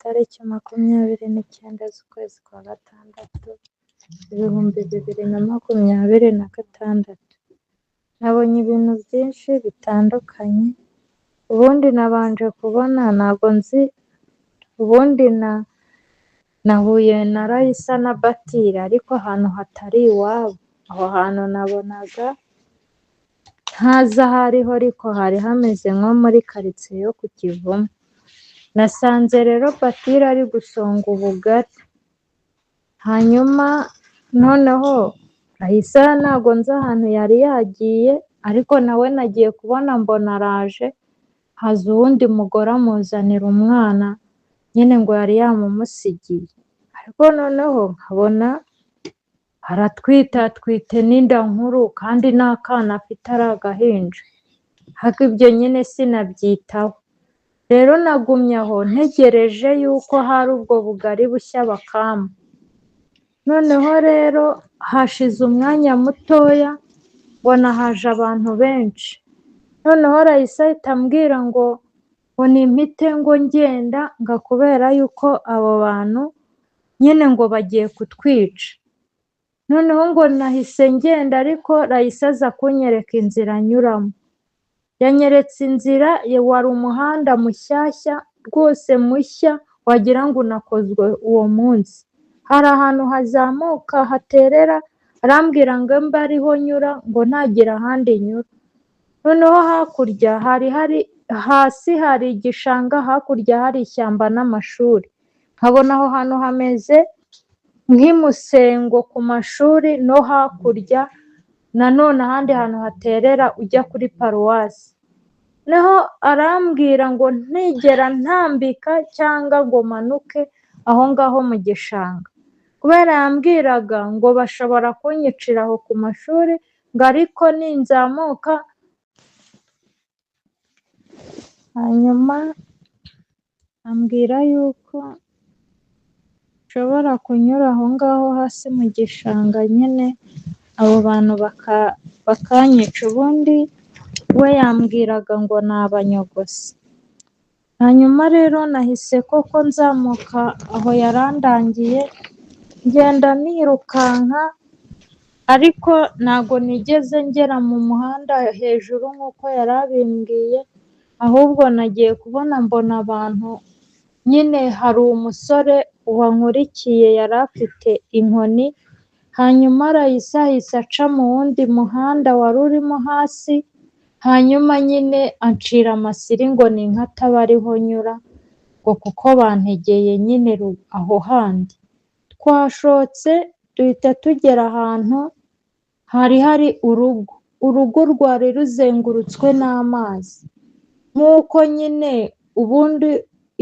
tariki 29 z'ukwezi kwa gatandatu 2026. Nabonye ibintu byinshi bitandukanye, ubundi nabanje kubona ntago nzi, ubundi nahuye na Raisa na Batiri ariko ahantu hatari iwabo, aho hantu nabonaga ntazi aho ariho ariko hari hameze nko muri karitsiye yo ku Kivumu. Nasanze rero Batiri ari gusonga ubugari, hanyuma noneho Raisa ntago nzi ahantu yari yagiye ariko nawe nagiye kubona mbona araje, haza uwundi mugore amuzanira umwana nyine ngo yari yamumusigiye, ariko noneho nkabona aratwite n'inda nkuru kandi n'akana afite ari agahinja, ariko ibyo nyine sinabyitaho. Rero nagumye aho ntegereje yuko hari ubwo bugari bushya bakampa. Noneho rero hashize umwanya mutoya mbona haje abantu benshi, noneho Raisa ahita ambwira ngo nimpite ngo ngenda ngo kubera yuko abo bantu nyine ngo bagiye kutwica. Noneho ngo nahise ngenda ariko Raisa aza kunyereka inzira anyuramo. Yanyeretse inzira, wari umuhanda mushyashya rwose mushya wagira ngo unakozwe uwo munsi. Hari ahantu hazamuka haterera, arambwira ngo mbe ariho nyura ngo ntagire ahandi nyura. Noneho hakurya hasi hari igishanga, hakurya hari ishyamba n'amashuri. Nkabona aho hantu hameze nk'imusengo ku mashuri, no hakurya nanone ahandi hantu haterera ujya kuri paruwasi. Naho arambwira ngo ntigera ntambika cyangwa ngo manuke aho ngaho mu gishanga, kubera yambwiraga ngo bashobora kunyicira aho ku mashuri, ngo ariko ninzamuka. Hanyuma ambwira yuko nshobora kunyura aho ngaho hasi mu gishanga nyine abo bantu bakanyica, ubundi we yambwiraga ngo ni abanyogozi. Hanyuma rero nahise koko nzamuka aho yarandangiye, ngenda nirukanka ariko ntago nigeze ngera mu muhanda hejuru nk'uko yari abimbwiye, ahubwo nagiye kubona mbona abantu nyine, hari umusore wankurikiye yari afite inkoni, hanyuma Raisa ahise aca mu wundi muhanda wari urimo hasi, hanyuma nyine ancira amasiri ngo ninkataba ariho nyura ngo kuko bantegeye nyine aho handi. Twashotse duhita tugera ahantu hari urugo rwari ruzengurutswe n'amazi, nk'uko nyine ubundi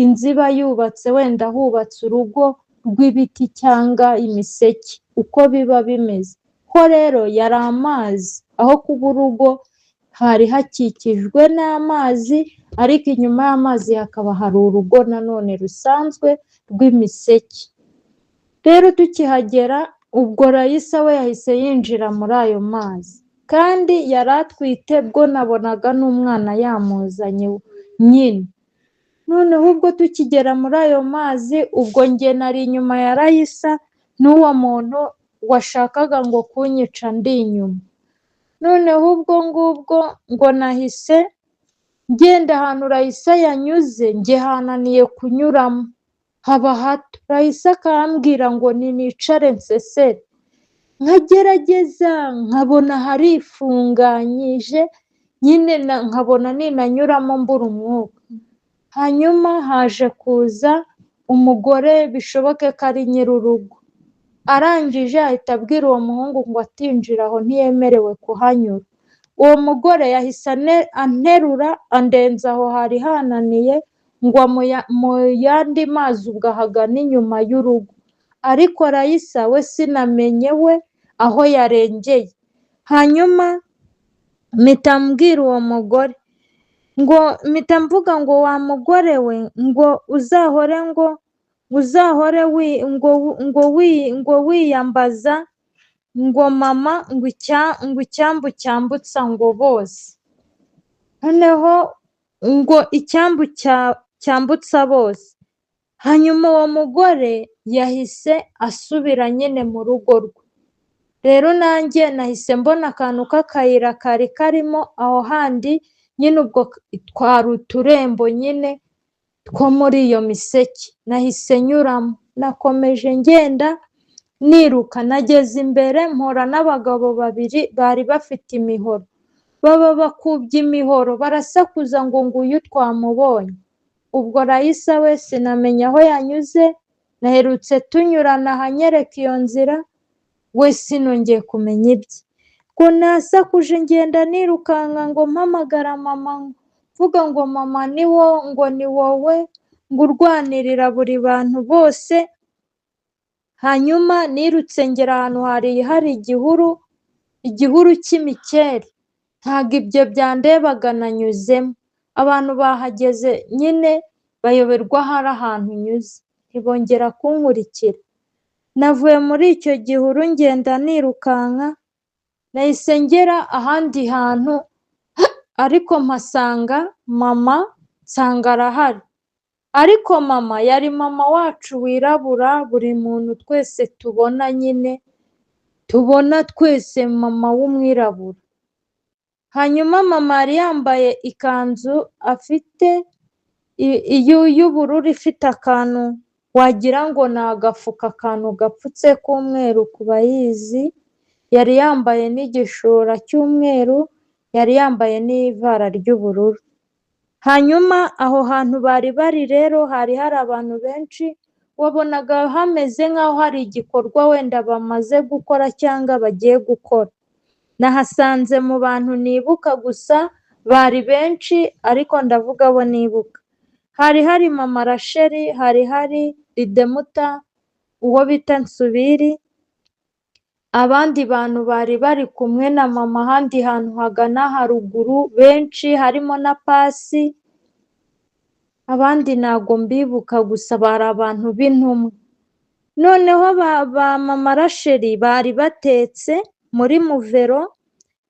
inzu iba yubatse, wenda hubatse urugo rw'ibiti cyangwa imiseke uko biba bimeze, ho rero yari amazi, aho kuba urugo hari hakikijwe n'amazi, ariko inyuma y'amazi hakaba hari urugo nanone rusanzwe rw'imiseke. Rero tukihagera ubwo Raisa we yahise yinjira muri ayo mazi, kandi yari atwite bwo nabonaga n'umwana yamuzanye nyine. Noneho ubwo tukigera muri ayo mazi, ubwo njye nari inyuma ya Raisa n'uwo muntu washakaga ngo kunyica ndi inyuma. Noneho ubwo ngubwo ngo nahise ngenda ahantu Raisa yanyuze, njye hananiye kunyuramo haba hato. Raisa akambwira ngo ninicare nsesere, nkagerageza nkabona harifunganyije nyine, nkabona ninanyuramo mbura umwuka. Hanyuma haje kuza umugore bishoboke ko ari nyir'urugo, arangije ahita abwira uwo muhungu ngo atinjira aho ntiyemerewe kuhanyura. Uwo mugore yahise anterura andenza aho hari hananiye, ngwa mu yandi mazi ubwo ahagana inyuma y'urugo, ariko Raisa we sinamenye we aho yarengeye. Hanyuma mpita mbwira uwo mugore ngo, mpita mvuga ngo wa mugore we ngo uzahore wiyambaza ngo mama ngo icyambu cyambutsa ngo bose. Noneho ngo icyambu cyambutsa bose, hanyuma uwo mugore yahise asubira nyine mu rugo rwe. Rero nanjye nahise mbona akantu k'akayira kari karimo aho handi, nyine ubwo twari uturembo nyine two muri iyo miseke, nahise nyuramo, nakomeje ngenda niruka, nageze imbere mpura n'abagabo babiri bari bafite imihoro, baba bakubye imihoro barasakuza ngo nguyu twamubonye. Ubwo Rayisa we sinamenya aho yanyuze, naherutse tunyurana ahanyereka iyo nzira, we sinongeye kumenya ibye. Ngo nasakuje ngenda nirukanka ngo mpamagara mama, mvuga ngo mama ni wowe ngo urwanirira buri bantu bose. Hanyuma nirutse ngera ahantu hari igihuru cy'imikeri, ntabwo ibyo byandebaga, nanyuzemo. Abantu bahageze nyine bayoberwa hari ahantu nyuze, ntibongera kunkurikira. Navuye muri icyo gihuru ngenda nirukanka, nahise ngera ahandi hantu ariko mpasanga mama, nsanga arahari. Ariko mama yari mama wacu wirabura, buri muntu twese tubona nyine, tubona twese mama w'umwirabura. Hanyuma mama yari yambaye ikanzu afite y'ubururu ifite akantu wagira ngo ni agafuka, akantu gapfutse k'umweru ku bayizi, yari yambaye n'igishura cy'umweru, yari yambaye n'ivara ry'ubururu. Hanyuma aho hantu bari rero hari abantu benshi, wabonaga hameze nk'aho hari igikorwa wenda bamaze gukora cyangwa bagiye gukora. Nahasanze mu bantu nibuka gusa, bari benshi ariko ndavuga abo nibuka. Hari mama Rasheli, hari Ridemuta, uwo bita Nsubiri, abandi bantu bari kumwe na mama ahandi hantu hagana haruguru benshi, harimo na Pasi, abandi ntago mbibuka, gusa bari abantu b'intumwa. Noneho ba mama Rasheli bari batetse muri muvero,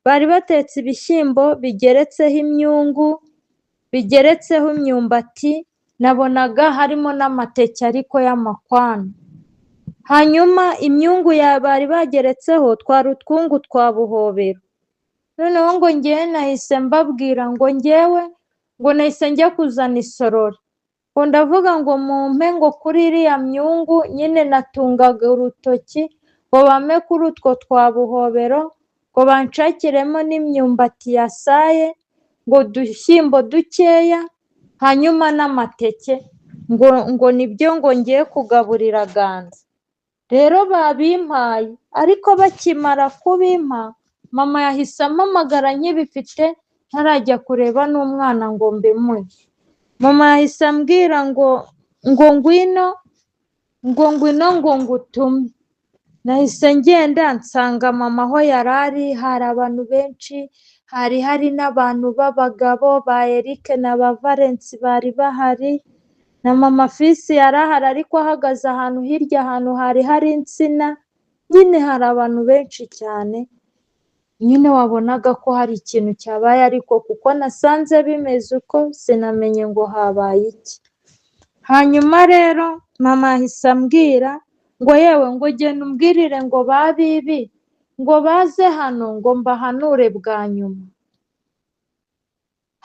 bari batetse ibishyimbo bigeretseho imyungu, bigeretseho imyumbati, nabonaga harimo n'amateke ariko y'amakwano. Hanyuma imyungu bari bageretseho twari utwungu twa buhobero. Noneho ngo ngewe nahise mbabwira ngo ngewe ngo nahise njya kuzana isorori, ngo ndavuga ngo mumpe ngo kuri iriya myungu, nyine natungaga urutoki ngo bampe kuri utwo twa buhobero, ngo banshakiremo n'imyumbati yasaye, ngo dushyimbo dukeya, hanyuma n'amateke, ngo nibyo ngo ngiye kugaburira Ganza. Rero babimpaye, ariko bakimara kubimpa, mama yahise ampamagara nkibifite, ntarajya kureba n'umwana ngo mbimuhe. Mama yahise ambwira ngo ngwino ngo ngutume. Nahise ngenda nsanga mama aho yarari, hari abantu benshi, hari n'abantu b'abagabo ba Eric na ba Valence bari bahari, na mama Fisi yarahari ariko ahagaze ahantu hirya, ahantu hari insina. Nyine hari abantu benshi cyane, nyine wabonaga ko hari ikintu cyabaye, ariko kuko nasanze bimeze uko sinamenye ngo habaye iki. Hanyuma rero mama yahise ambwira ngo yewe ngo genda umbwirire ngo babibi ngo baze hano ngo mbahanure bwa nyuma.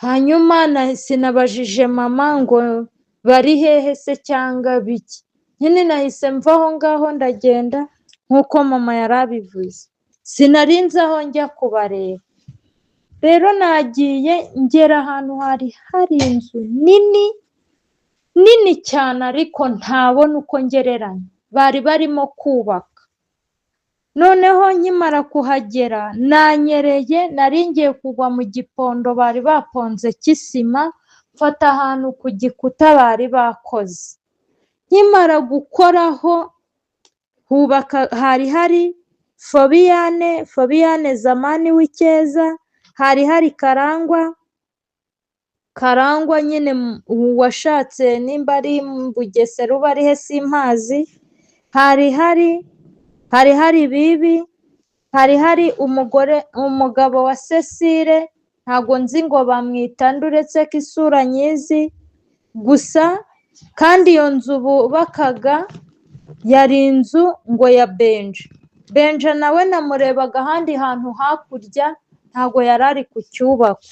Hanyuma sinabajije mama ngo bari hehe se cyangwa biki, nyine nahise mva aho ngaho ndagenda nk'uko mama yari abivuze, sinarinze aho njya kubareba. Rero nagiye ngera ahantu hari inzu nini cyane, ariko ntabona uko ngereranya, bari barimo kubaka. Noneho nkimara kuhagera nanyereye, nari ngiye kugwa mu gipondo bari baponze cy'isima, mfata ahantu ku gikuta bari bakoze. Nkimara gukoraho hubaka, hari Fobiyane Zamani w'Icyeza, hari Karangwa nyine washatse nimba ari Bugesera uba ari he simpazi, hari Bibi, hari umugabo wa Cecile, ntago nzi ngo bamwita nde uretse ko isura nyizi, gusa kandi iyo nzu bubakaga yari inzu ngo ya Benja. Benja nawe namurebaga ahandi hantu hakurya, ntabwo yari ari ku cyubakwa.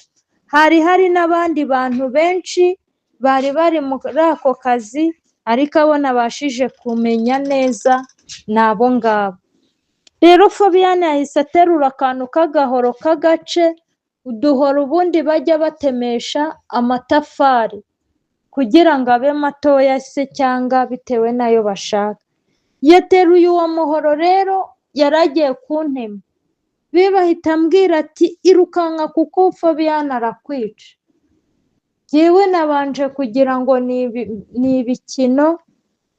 Hari n'abandi bantu benshi bari bari muri ako kazi, ariko abo nabashije kumenya neza ni abo ngabo. Rero Fabiyani yahise aterura akantu k'agahoro k'agace, uduhoro ubundi bajya batemesha amatafari kugira ngo abe matoya se cyangwa bitewe n'ayo bashaka. Yateruye uwo muhoro rero yari agiye kuntema. Bahita ambwira ati irukanka kuko Fabiyani arakwica. Jyewe nabanje kugira ngo ni ibikino,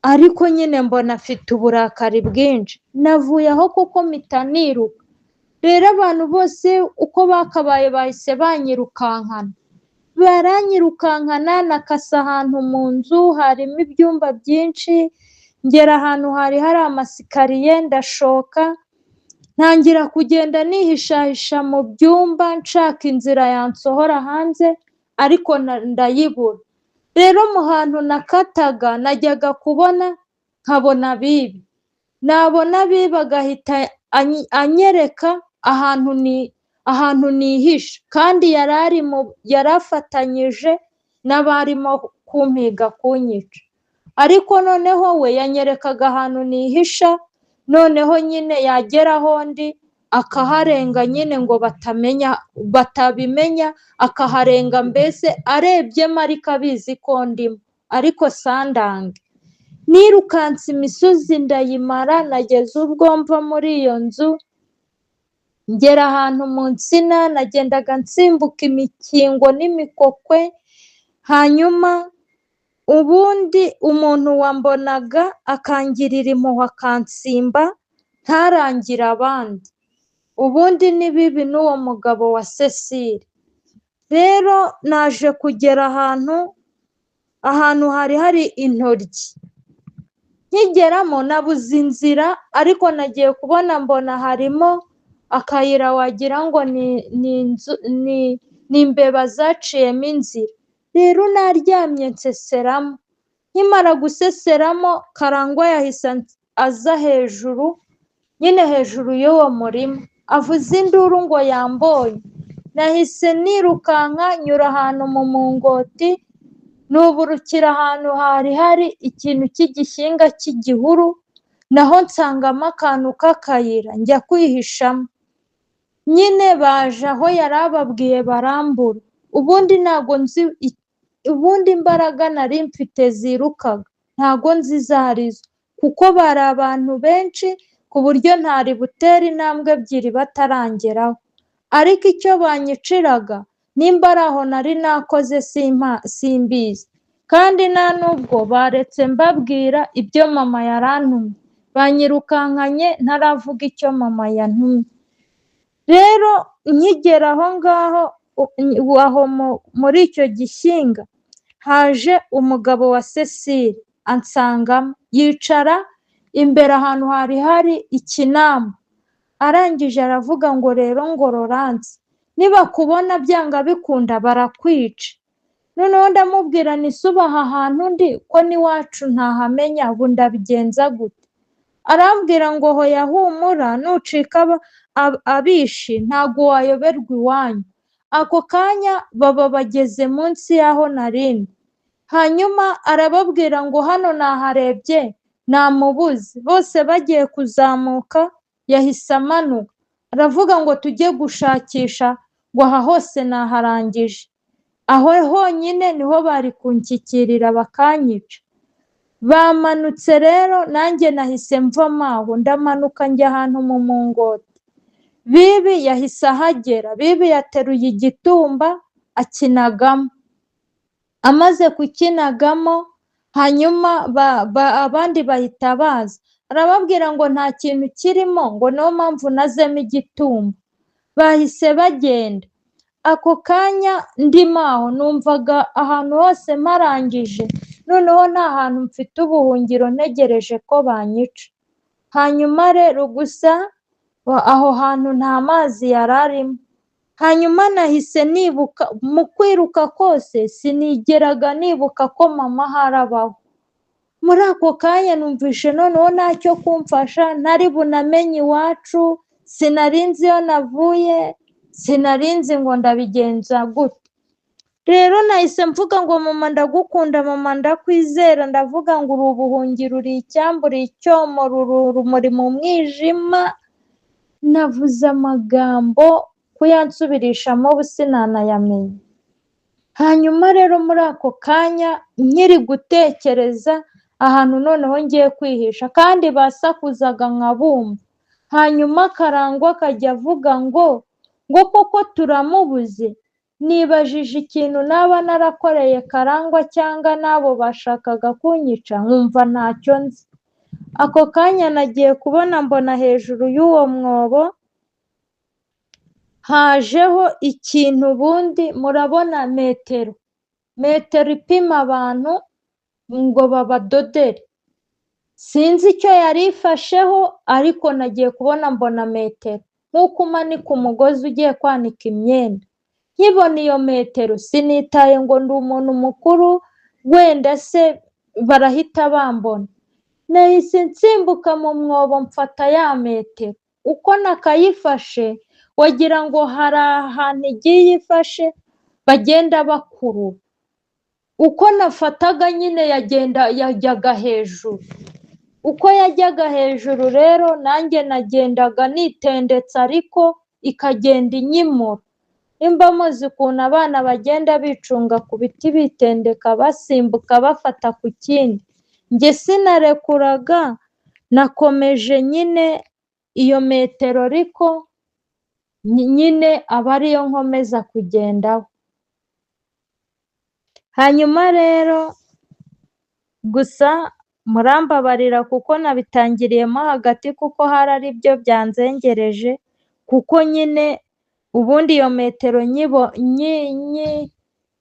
ariko nyine mbona afite uburakari bwinshi. Navuye aho kuko mpita niruka. Rero abantu bose uko bakabaye bahise banyirukankana. Baranyirukankana, nakasa ahantu mu nzu harimo ibyumba byinshi, ngera ahantu hari amasikariye ndashoka, ntangira kugenda nihishahisha mu byumba nshaka inzira yansohora hanze, ariko ndayibura. Rero mu hantu nakataga najyaga kubona nkabona bibi, nabona bibi agahita anyereka ahantu nihisha, kandi yari afatanyije n'abarimo kumpiga kunyica. Ariko noneho we yanyerekaga ahantu nihisha, noneho nyine yagera aho ndi akaharenga nyine ngo batabimenya, akaharenga mbese arebyemo ariko abizi ko ndimo, ariko sandange. Nirukanse imisozi ndayimara, nageze ubwo mva muri iyo nzu ngera ahantu mu nsina, nagendaga nsimbuka imikingo n'imikokwe. Hanyuma ubundi umuntu wambonaga akangirira impuhwe akansimba ntarangire abandi. Ubundi ni bibi n'uwo mugabo wa Cecile. Rero naje kugera ahantu hari intoryi. Nkigeramo nabuze inzira, ariko nagiye kubona mbona harimo akayira wagira ngo ni imbeba zaciyemo inzira. Rero naryamye nseseramo. Nkimara guseseramo, Karangwa yahise aza hejuru, nyine hejuru y'uwo murima, avuza induru ngo yambonye. Nahise nirukanka nyura ahantu mu mungoti, nuburukira ahantu hari ikintu cy'igishyinga cy'igihuru, naho nsangamo akantu k'akayira njya kwihishamo. Nyine baje aho yari ababwiye barambura. Ubundi ntago nzi, ubundi imbaraga nari mfite zirukaga ntago nzi izo arizo, kuko bari abantu benshi ku buryo ntari butere intambwe ebyiri batarangeraho. Ariko icyo banyiciraga nimba ari aho nari nakoze simbizi, kandi nta nubwo baretse mbabwira ibyo mama yarantumye. Banyirukankanye ntaravuga icyo mama yantumye. Rero nkigera aho ngaho muri icyo gishyinga, haje umugabo wa Cecile ansangamo, yicara imbere ahantu hari ikinamba. Arangije aravuga ngo rero ngo Laurence, nibakubona byanga bikunda barakwica. Noneho ndamubwira nisuba aha hantu ndi ko n'iwacu ntahamenya, ubu ndabigenza gute? Arambwira ngo hoya humura, nucika abishi ntago wayoberwa iwanyu. Ako kanya baba bageze munsi y'aho narindi. Hanyuma arababwira ngo hano naharebye namubuze. Bose bagiye kuzamuka yahise amanuka, aravuga ngo tujye gushakisha, ngo aha hose naharangije. Aho honyine niho bari kunshyikirira bakanyica. Bamanutse rero, nanjye nahise mvamo aho ndamanuka njya ahantu mu mungoti. Bibi yahise ahagera. Bibi yateruye igitumba akinagamo. Amaze kukinagamo, hanyuma abandi bahita baza. Arababwira ngo nta kintu kirimo, ngo niyo mpamvu nazemo igitumba. Bahise bagenda. Ako kanya ndimo aho numvaga ahantu hose marangije, noneho nta hantu mfite ubuhungiro ntegereje ko banyica. Hanyuma rero gusa aho hantu nta mazi yari arimo. hanyuma nahise nibuka, mu kwiruka kose sinigeraga nibuka ko mama harabaho. Muri ako kanya numvishe noneho ntacyo kumfasha, ntari bunamenye iwacu, sinarinzi iyo navuye, sinarinzi ngo ndabigenza gute. Rero nahise mvuga ngo mama ndagukunda, mama ndakwizera, ndavuga ngo uri ubuhungiro, uri icyambu, uri icyomoro, uri urumuri mu mwijima. Navuze amagambo kuyansubirishamo ubu sinanayamenye. Hanyuma rero muri ako kanya nkiri gutekereza ahantu noneho ngiye kwihisha, kandi basakuzaga nkabumva. Hanyuma Karangwa akajya avuga ngo koko turamubuze. Nibajije ikintu naba narakoreye Karangwa cyangwa n'abo bashakaga kunyica, nkumva ntacyo nzi. Ako kanya nagiye kubona mbona hejuru y'uwo mwobo hajeho ikintu, ubundi murabona metero ipima abantu ngo babadodere. Sinzi icyo yari ifasheho, ariko nagiye kubona mbona metero nk'uko umanika umugozi ugiye kwanika imyenda. Nkibona iyo metero sinitaye ngo ndi umuntu mukuru, wenda se barahita bambona. Nahise nsimbuka mu mwobo mfata ya metero. Uko nakayifashe wagira ngo hari ahantu igiye ifashe bagenda bakurura. Uko nafataga nyine yajyaga hejuru. Uko yajyaga hejuru rero nanjye nagendaga nitendetse, ariko ikagenda inyimura. Nimba muzi ukuntu abana bagenda bicunga ku biti bitendeka, basimbuka bafata ku kindi, njye sinarekuraga, nakomeje nyine iyo metero, ariko nyine aba ariyo nkomeza kugendaho. Hanyuma rero gusa murambabarira kuko nabitangiriyemo hagati, kuko hari ari byo byanzengereje, kuko nyine ubundi iyo metero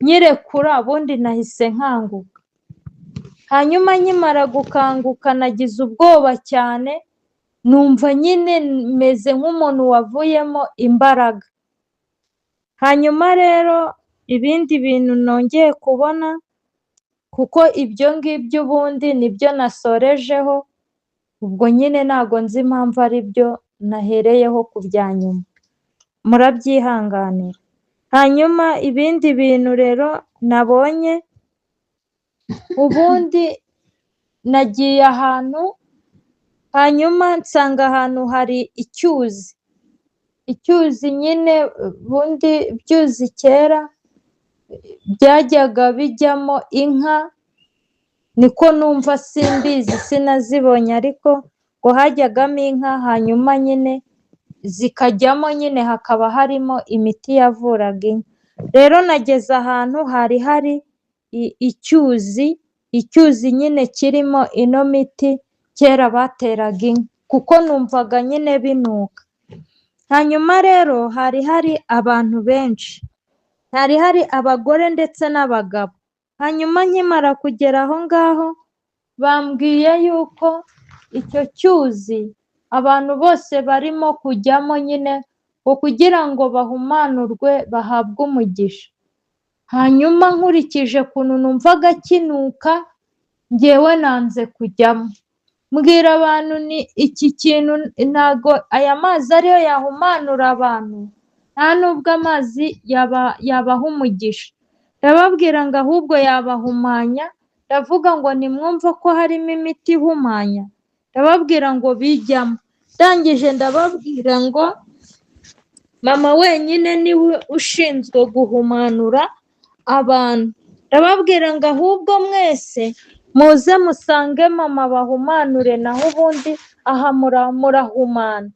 nyirekura, ubundi nahise nkanguka. Hanyuma nkimara gukanguka nagize ubwoba cyane, numva nyine meze nk'umuntu wavuyemo imbaraga. Hanyuma rero ibindi bintu nongeye kubona, kuko ibyo ngibyo ubundi nibyo nasorejeho, ubwo nyine ntago nzi impamvu ari byo nahereyeho ku bya nyuma, murabyihanganira. Hanyuma ibindi bintu rero nabonye, ubundi nagiye ahantu, hanyuma nsanga ahantu hari icyuzi. Icyuzi nyine ubundi ibyuzi kera byajyaga bijyamo inka, niko numva, simbizi sinazibonye, ariko ngo hajyagamo inka, hanyuma nyine zikajyamo, nyine hakaba harimo imiti yavuraga inka. Rero nageze ahantu hari icyuzi nyine kirimo ino miti kera bateraga inka, kuko numvaga nyine binuka. Hanyuma rero hari abantu benshi, hari abagore ndetse n'abagabo. Hanyuma nkimara kugera aho ngaho, bambwiye yuko icyo cyuzi abantu bose barimo kujyamo nyine ngo kugira ngo bahumanurwe, bahabwe umugisha. Hanyuma nkurikije ukuntu numvaga kinuka, ngewe nanze kujyamo. Mbwira abantu ni iki kintu ntago aya mazi ariyo yahumanura abantu, nta nubwo amazi yabaha umugisha. Ndababwira ngo ahubwo yabahumanya. Ndavuga ngo nimwumva ko harimo imiti ihumanya, ndababwira ngo bijyamo. Ndangije ndababwira ngo mama wenyine niwe ushinzwe guhumanura abantu. Ndababwira ngo ahubwo mwese muze musange mama bahumanure, naho ubundi aha murahumana.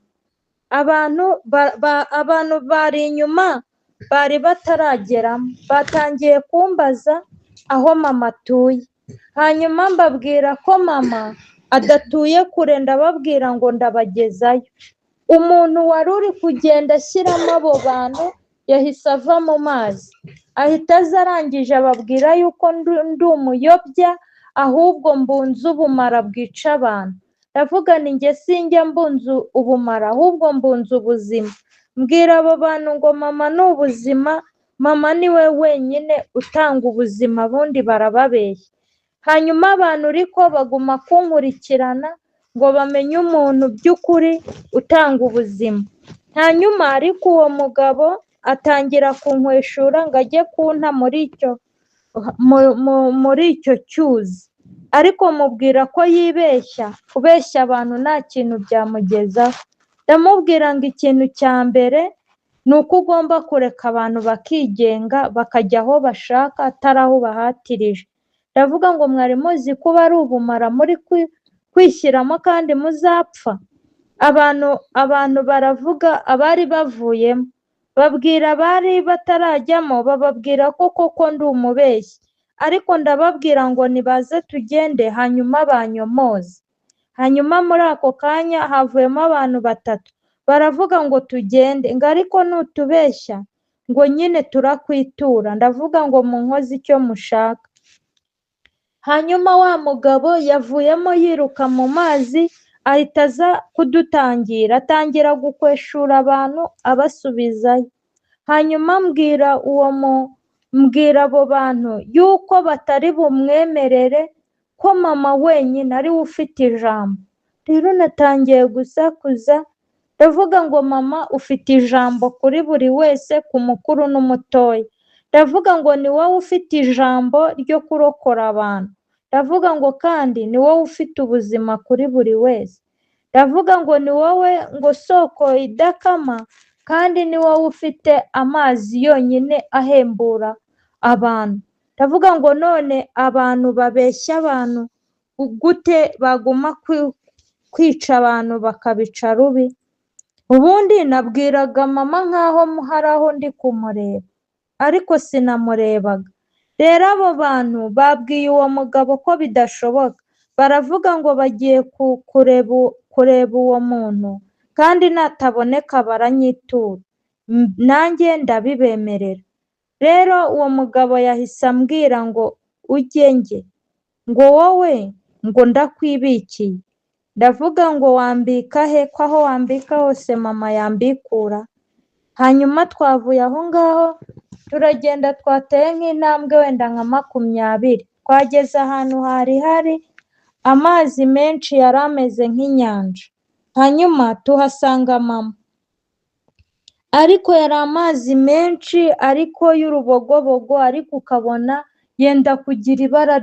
Abantu bari inyuma bari batarageramo, batangiye kumbaza aho mama atuye. Hanyuma mbabwira ko mama adatuye kure, ndababwira ngo ndabagezayo. Umuntu wari uri kugenda ashyiramo abo bantu yahise ava mu mazi, ahita aza, arangije ababwira yuko ndi umuyobya, ahubwo mbunze ubumara bwica abantu. Ndavuga ni njye sinjya mbunze ubumara, ahubwo mbunze ubuzima. mbwira abo bantu ngo mama ni ubuzima, mama niwe wenyine utanga ubuzima, ubundi barababeshya. Hanyuma abantu ariko baguma kunkurikirana ngo bamenye umuntu by'ukuri utanga ubuzima. Hanyuma ariko uwo mugabo atangira kunkweshura ngo ajye kunta muri icyo cyuzi, ariko mubwira ko yibeshya, kubeshya abantu nta kintu byamugezaho. Ndamubwira ngo ikintu cya mbere ni uko ugomba kureka abantu bakigenga bakajya aho bashaka atari aho ubahatirije. Ndavuga ngo mwari muzi kuba ari ubumara muri kwishyiramo kandi muzapfa. Abantu baravuga, abari bavuyemo babwira abari batarajyamo, bababwira ko koko ndi umubeshyi, ariko ndababwira ngo nibaze tugende hanyuma banyomoze. Hanyuma muri ako kanya havuyemo abantu batatu baravuga ngo tugende, ngo ariko nutubeshya ngo nyine turakwitura. Ndavuga ngo munkoze icyo mushaka. Hanyuma wa mugabo yavuyemo yiruka mu mazi, ahita aza kudutangira, atangira gukweshura abantu abasubizayo. Hanyuma mbwira abo bantu yuko batari bumwemerere ko mama wenyine ari we ufite ijambo. Rero natangiye gusakuza ndavuga ngo mama ufite ijambo kuri buri wese, ku mukuru n'umutoya. Ndavuga ngo ni wowe ufite ijambo ryo kurokora abantu. Ndavuga ngo kandi ni wowe ufite ubuzima kuri buri wese. Ndavuga ngo ni wowe ngo soko idakama, kandi ni wowe ufite amazi yonyine ahembura abantu. Ndavuga ngo none abantu babeshya abantu gute baguma kwica abantu bakabica rubi? Ubundi nabwiraga mama nkaho hari aho ndi kumureba, ariko sinamurebaga. Rero abo bantu babwiye uwo mugabo ko bidashoboka, baravuga ngo bagiye kureba uwo muntu, kandi nataboneka baranyitura. Nanjye ndabibemerera. Rero uwo mugabo yahise ambwira ngo ujye nge, ngo wowe ngo ndakwibikiye. Ndavuga ngo wambika he? Ko aho wambika hose mama yambikura. Hanyuma twavuye aho ngaho turagenda, twateye nk'intambwe wenda nka 20. Twageze ahantu hari amazi menshi yari ameze nk'inyanja. Hanyuma tuhasanga mama, ariko yari amazi menshi ariko y'urubogobogo, ariko ukabona yenda kugira ibara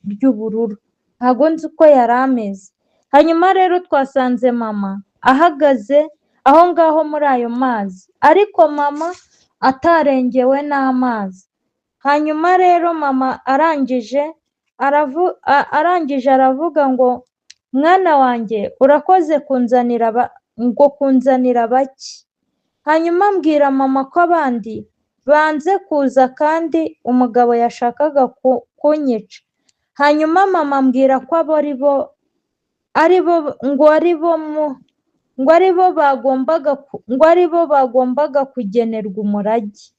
ry'ubururu. Ntabwo nzi uko yari ameze. Hanyuma rero twasanze mama ahagaze aho ngaho muri ayo mazi, ariko mama atarengewe n'amazi. Hanyuma rero mama arangije aravuga ngo mwana wanjye urakoze kunzanira bake. Hanyuma mbwira mama ko abandi banze kuza kandi umugabo yashakaga kunyica. Hanyuma mama ambwira ko aribo bagombaga kugenerwa umurage.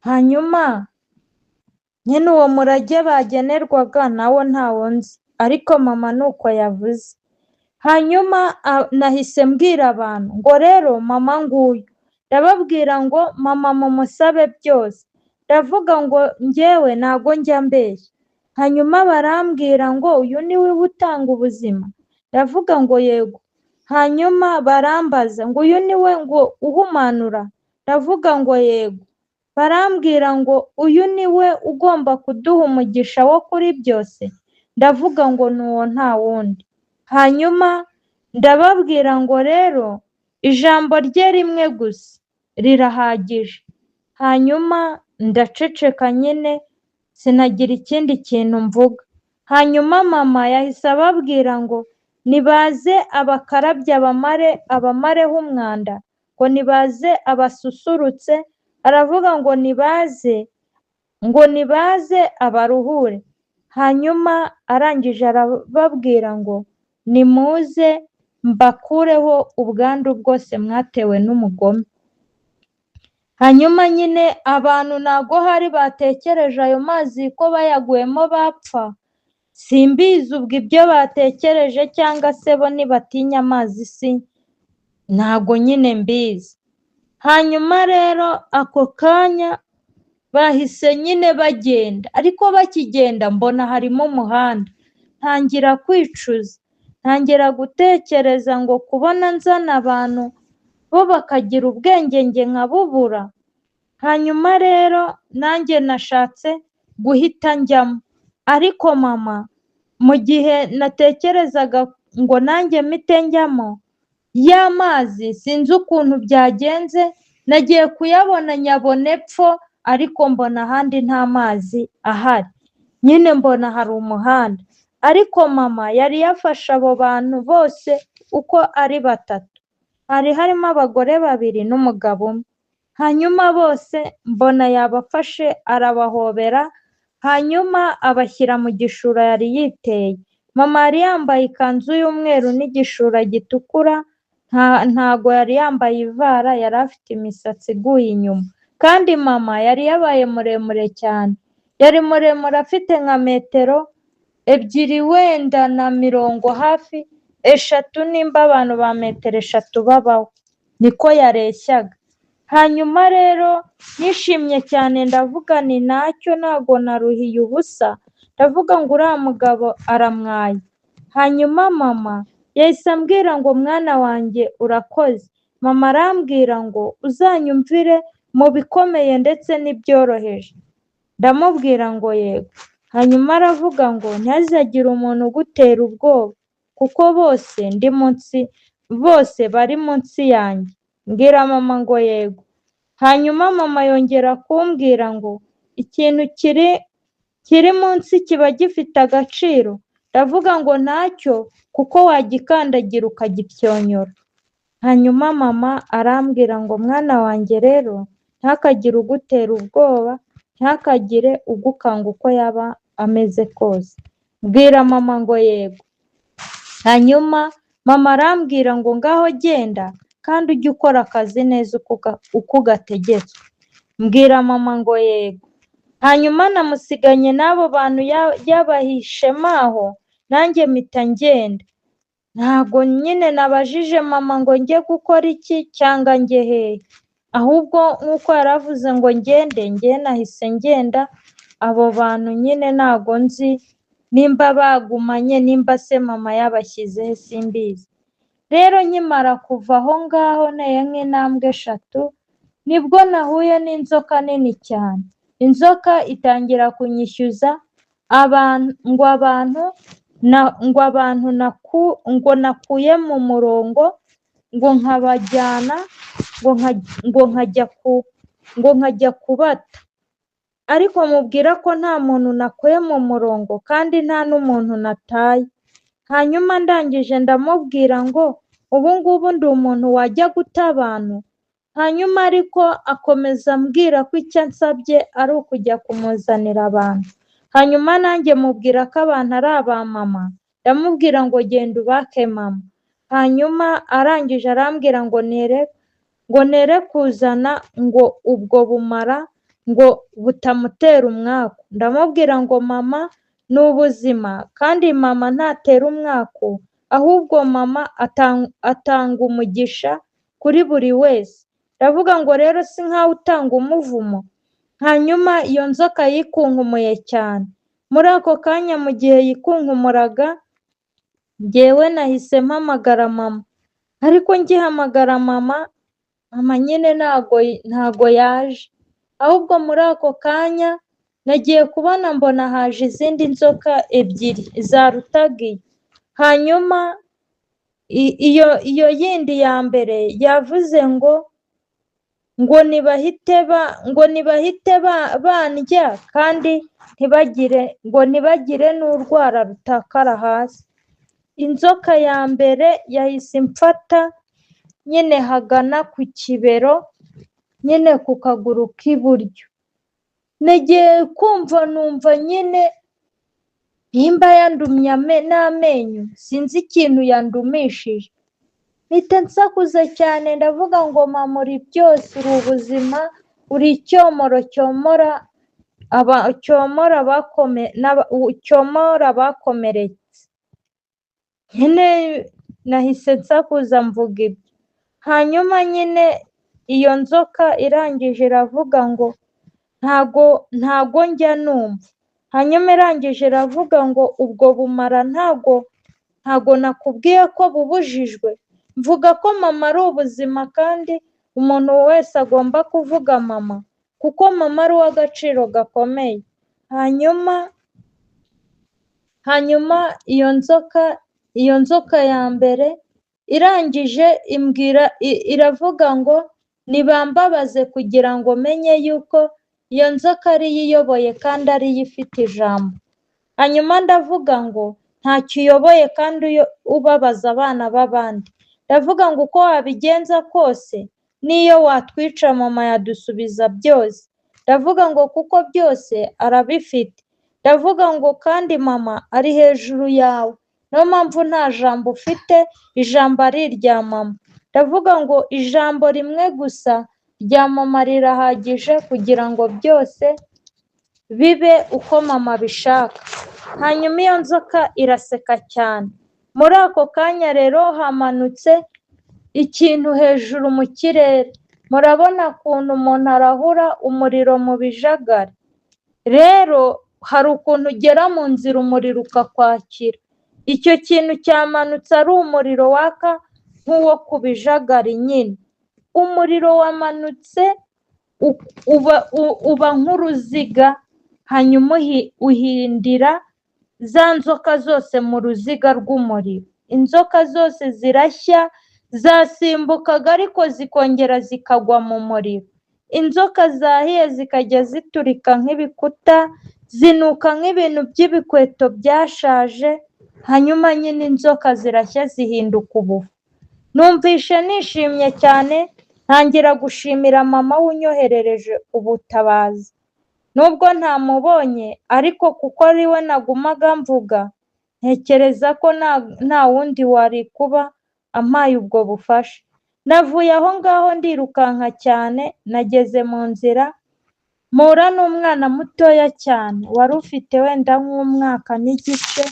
Hanyuma nyine uwo murage bagenerwaga nawo ntawo nzi, ariko mama nuko yavuze. Hanyuma nahise mbwira abantu ngo rero mama nguyu. Ndababwira ngo mama mumusabe byose. Ndavuga ngo njyewe ntago njya mbeshya. Hanyuma barambwira ngo uyu niwe utanga ubuzima. Ndavuga ngo yego. Hanyuma barambaza ngo uyu niwe ngo uhumanura. Ndavuga ngo yego. Barambwira ngo uyu niwe ugomba kuduha umugisha wo kuri byose. Ndavuga ngo nuwo nta wundi. Hanyuma ndababwira ngo rero ijambo rye rimwe gusa rirahagije. Hanyuma ndaceceka nyine sinagira ikindi kintu mvuga. Hanyuma mama yahise ababwira ngo nibaze abakarabye abamareho umwanda, ngo nibaze abasusurutse. Aravuga ngo nibaze abaruhure. Hanyuma arangije arababwira ngo nimuze mbakureho ubwandu bwose mwatewe n'umugome. Hanyuma nyine abantu ntago hari batekereje ayo mazi ko bayaguyemo bapfa. Simbizi ubwo ibyo batekereje cyangwa se bo nibatinya amazi, ntago nyine mbizi. hanyuma rero ako kanya bahise nyine bagenda, ariko bakigenda mbona harimo umuhanda, ntangira kwicuza, ntangira gutekereza ngo kubona nzana abantu bo bakagira ubwenge njye nkabubura. Hanyuma rero nanjye nashatse guhita njyamo, ariko mama mu gihe natekerezaga ngo nanjye mpite njyamo, y'amazi sinzi ukuntu byagenze, nagiye kuyabona nyabona epfo, ariko mbona ahandi nta mazi ahari, nyine mbona hari umuhanda, ariko mama yari yafashe abo bantu bose uko ari batatu, hari harimo abagore babiri n'umugabo umwe, hanyuma bose mbona yabafashe arabahobera, hanyuma abashyira mu gishura yari yiteye. Mama yari yambaye ikanzu y'umweru n'igishura gitukura, ntago yari yambaye ivara, yari afite imisatsi iguye inyuma, kandi mama yari yabaye muremure cyane, yari muremure afite nka metero ebyiri wenda na mirongo hafi eshatu, nimba abantu ba metero eshatu babaho, niko yareshyaga. Hanyuma rero nishimye cyane, ndavuga ni ntacyo, ntago naruhiye ubusa, ndavuga ngo uriya mugabo aramwaye. Hanyuma mama yahise ambwira ngo mwana wanjye urakoze, mama arambwira ngo uzanyumvire mu bikomeye ndetse n'ibyoroheje, ndamubwira ngo yego. Hanyuma aravuga ngo ntihazagire umuntu ugutera ubwoba, kuko bose bari munsi yanjye. Mbwira mama ngo yego. Hanyuma mama yongera kumbwira ngo ikintu kiri munsi kiba gifite agaciro, ndavuga ngo ntacyo, kuko wagikandagira ukagipyonyora. Hanyuma mama arambwira ngo mwana wanjye rero ntakagire ugutera ubwoba, ntakagire ugukanga uko yaba ameze kose. Mbwira mama ngo yego. Hanyuma mama arambwira ngo ngaho genda, kandi ujye ukora akazi neza uko ugategetswe. Mbwira mama ngo yego. Hanyuma namusiganye n'abo bantu yabahishemo aho, nanjye mpita ngenda. Ntabwo nyine nabajije mama ngo njye gukora iki cyangwa njye hehe, ahubwo nk'uko yaravuze ngo ngende, njye nahise ngenda. Abo bantu nyine ntago nzi nimba bagumanye, nimba se mama yabashyizeho simbizi. Rero nkimara kuva aho ngaho nteye nk'intambwe eshatu, nibwo nahuye n'inzoka nini cyane. Inzoka itangira kunyishyuza ngo nakuye mu murongo, ngo nkabajyana, ngo nkajya kubata, ariko mubwira ko nta muntu nakuye mu murongo kandi nta n'umuntu nataye. Hanyuma ndangije ndamubwira ngo ubu ngubu ndi umuntu wajya guta abantu. Hanyuma ariko akomeza ambwira ko icyo ansabye ari ukujya kumuzanira abantu. Hanyuma nanjye mubwira ko abantu ari aba mama, ndamubwira ngo genda ubake mama. Hanyuma arangije arambwira ngo nere kuzana ngo ubwo bumara ngo butamutera umwaku. Ndamubwira ngo mama ni ubuzima, kandi mama ntatera umwaku, ahubwo mama atanga umugisha kuri buri wese. Ndavuga ngo rero si nkaho utanga umuvumo. Hanyuma iyo nzoka yikunkumuye cyane. Muri ako kanya mu gihe yikunkumuraga, njyewe nahise mpamagara mama, ariko ngihamagara mama nyine ntago yaje, ahubwo muri ako kanya nagiye kubona mbona haje izindi nzoka ebyiri zarutagiye. Hanyuma iyo yindi ya mbere yavuze ngo nibahite bandya, kandi ntibagire n'urwara rutakara hasi. Inzoka ya mbere yahise imfata nyine hagana ku kibero, nyine ku kaguru k'iburyo. Nagiye kumva numva nyine nimba yandumye n'amenyo, sinzi ikintu yandumishije. Mpita nsakuza cyane ndavuga ngo mama uri byose, uri ubuzima, uri icyomoro cyomora abakomeretse. Nyine nahise nsakuza mvuga ibyo. Hanyuma nyine iyo nzoka irangije iravuga ngo ntago njya numva. Hanyuma irangije iravuga ngo ubwo bumara ntago nakubwiye ko bubujijwe. Mvuga ko mama ari ubuzima kandi umuntu wese agomba kuvuga mama, kuko mama ari uw'agaciro gakomeye. Hanyuma iyo nzoka ya mbere irangije iravuga ngo nibambabaze kugira ngo menye yuko iyo nzoka ariyo iyoboye kandi ariyo ifite ijambo. Hanyuma ndavuga ngo ntacyo uyoboye kandi ubabaza abana b'abandi. Ndavuga ngo uko wabigenza kose n'iyo watwica mama yadusubiza byose. Ndavuga ngo kuko byose arabifite. Ndavuga ngo kandi mama ari hejuru yawe, niyo mpamvu nta jambo ufite, ijambo ari irya mama. Ndavuga ngo ijambo rimwe gusa rya mama rirahagije kugira ngo byose bibe uko mama abishaka. Hanyuma iyo nzoka iraseka cyane. Muri ako kanya rero hamanutse ikintu hejuru mu kirere. Murabona ukuntu umuntu arahura umuriro mu bijagari. Rero hari ukuntu ugera mu nzira umuriro ukakwakira. Icyo kintu cyamanutse ari umuriro waka nk'uwo ku bijagari nyine. Umuriro wamanutse uba nk'uruziga, hanyuma uhindira za nzoka zose mu ruziga rw'umuriro. Inzoka zose zirashya, zasimbukaga ariko zikongera zikagwa mu muriro. Inzoka zahiye zikajya ziturika nk'ibikuta, zinuka nk'ibintu by'ibikweto byashaje, hanyuma nyine inzoka zirashya zihinduka ubufu. Numvishe nishimye cyane, ntangira gushimira mama wunyoherereje ubutabazi. Nubwo ntamubonye ariko kuko ari we nagumaga mvuga, ntekereza ko nta wundi wari kuba ampaye ubwo bufasha. Navuye aho ngaho ndirukanka cyane, nageze mu nzira mpura n'umwana mutoya cyane wari ufite wenda nk'umwaka n'igice.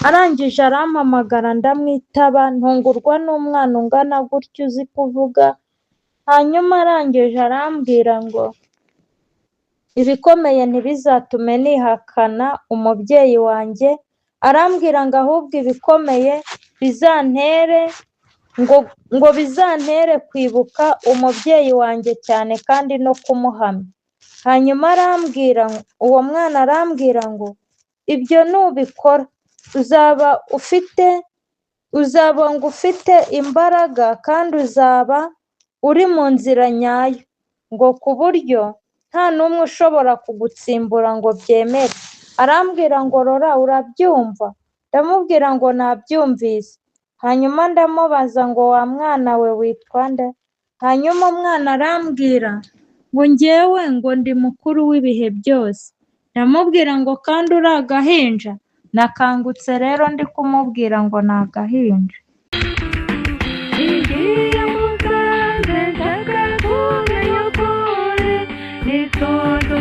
Arangije arampamagara ndamwitaba, ntungurwa n'umwana ungana gutyo uzi kuvuga. Hanyuma arangije arambwira ngo ibikomeye ntibizatume nihakana umubyeyi wanjye. Arambwira ngo ahubwo ibikomeye bizantere ngo bizantere kwibuka umubyeyi wanjye cyane kandi no kumuhamya. Hanyuma uwo mwana arambwira ngo ibyo nubikora uzaba ngo ufite imbaraga kandi uzaba uri mu nzira nyayo, ngo ku buryo nta n'umwe ushobora kugutsimbura ngo byemere. Arambwira ngo Rora urabyumva? Ndamubwira ngo nabyumvise. Hanyuma ndamubaza ngo wa mwana we witwa nde? Hanyuma umwana arambwira ngo njyewe ngo ndi mukuru w'ibihe byose. Ndamubwira ngo kandi uri agahinja? Nakangutse rero ndi kumubwira ngo ni agahinja. Igiye musanze nshaka kumenya ukuri, nitonze